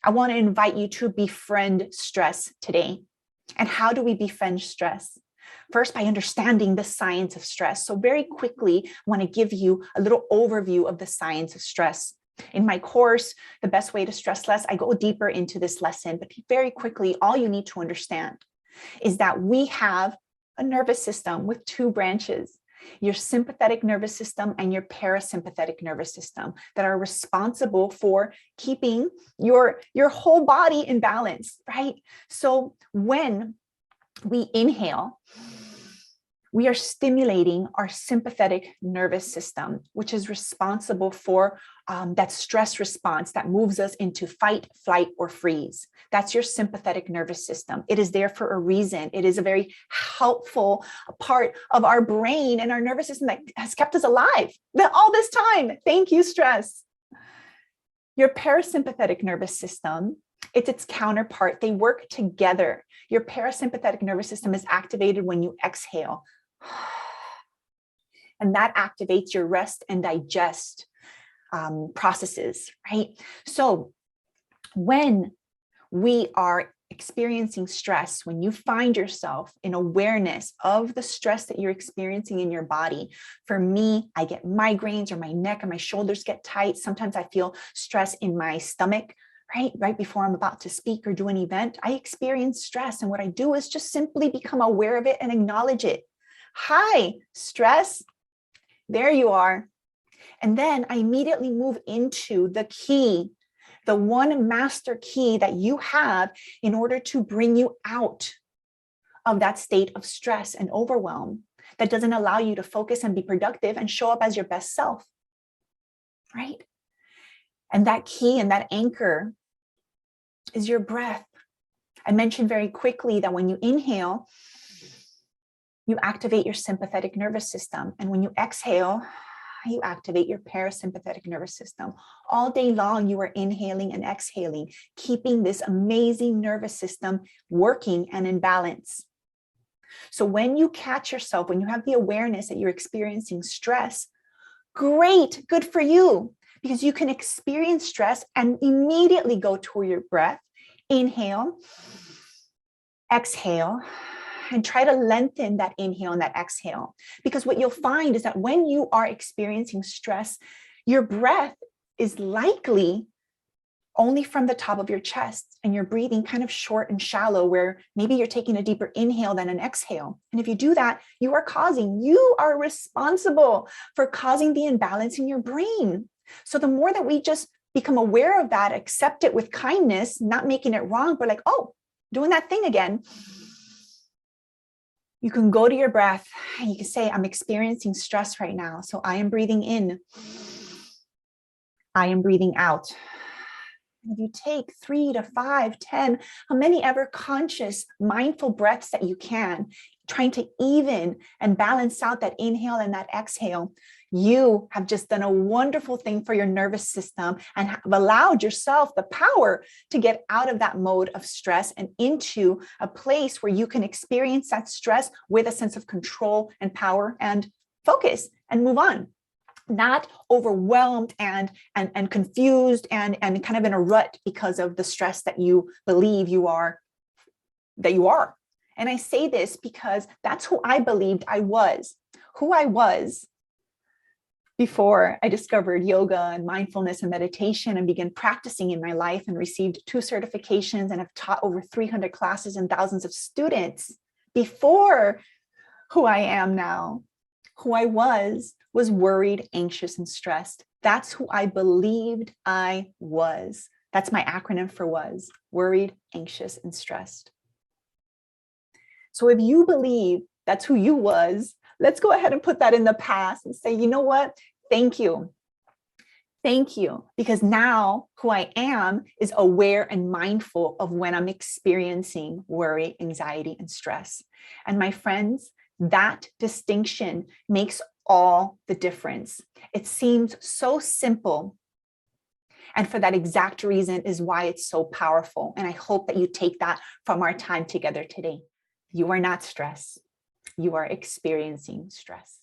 I want to invite you to befriend stress today. And how do we befriend stress? First, by understanding the science of stress. So very quickly, I want to give you a little overview of the science of stress. In my course, The Best Way to Stress Less, I go deeper into this lesson, but very quickly, all you need to understand is that we have a nervous system with two branches, your sympathetic nervous system and your parasympathetic nervous system, that are responsible for keeping your whole body in balance, right? So when we inhale, we are stimulating our sympathetic nervous system, which is responsible for that stress response that moves us into fight, flight, or freeze. That's your sympathetic nervous system. It is there for a reason. It is a very helpful part of our brain and our nervous system that has kept us alive all this time. Thank you, stress. Your parasympathetic nervous system, it's its counterpart. They work together. Your parasympathetic nervous system is activated when you exhale. And that activates your rest and digest processes, right? So when we are experiencing stress, when you find yourself in awareness of the stress that you're experiencing in your body, for me, I get migraines, or my neck and my shoulders get tight. Sometimes I feel stress in my stomach, right before I'm about to speak or do an event. I experience stress, and what I do is just simply become aware of it and acknowledge it. Hi, stress. There you are. And then I immediately move into the key, the one master key that you have in order to bring you out of that state of stress and overwhelm that doesn't allow you to focus and be productive and show up as your best self, right? And that key and that anchor is your breath. I mentioned very quickly that when you inhale, you activate your sympathetic nervous system. And when you exhale, you activate your parasympathetic nervous system. All day long, you are inhaling and exhaling, keeping this amazing nervous system working and in balance. So when you catch yourself, when you have the awareness that you're experiencing stress, great, good for you, because you can experience stress and immediately go to your breath, inhale, exhale, and try to lengthen that inhale and that exhale. Because what you'll find is that when you are experiencing stress, your breath is likely only from the top of your chest, and you're breathing kind of short and shallow, where maybe you're taking a deeper inhale than an exhale. And if you do that, you are responsible for causing the imbalance in your brain. So the more that we just become aware of that, accept it with kindness, not making it wrong, but like, oh, doing that thing again, you can go to your breath and you can say, I'm experiencing stress right now. So I am breathing in. I am breathing out. And if you take 3 to 5, 10, how many ever conscious, mindful breaths that you can, trying to even and balance out that inhale and that exhale, you have just done a wonderful thing for your nervous system and have allowed yourself the power to get out of that mode of stress and into a place where you can experience that stress with a sense of control and power and focus and move on. Not overwhelmed and confused and kind of in a rut because of the stress that you believe you are. And I say this because that's who I believed I was, who I was before I discovered yoga and mindfulness and meditation and began practicing in my life and received 2 certifications and have taught over 300 classes and thousands of students. Before who I am now, who I was worried, anxious, and stressed. That's who I believed I was. That's my acronym for was, worried, anxious, and stressed. So if you believe that's who you was, let's go ahead and put that in the past and say, you know what? Thank you. Thank you. Because now who I am is aware and mindful of when I'm experiencing worry, anxiety, and stress. And my friends, that distinction makes all the difference. It seems so simple. And for that exact reason is why it's so powerful. And I hope that you take that from our time together today. You are not stressed. You are experiencing stress.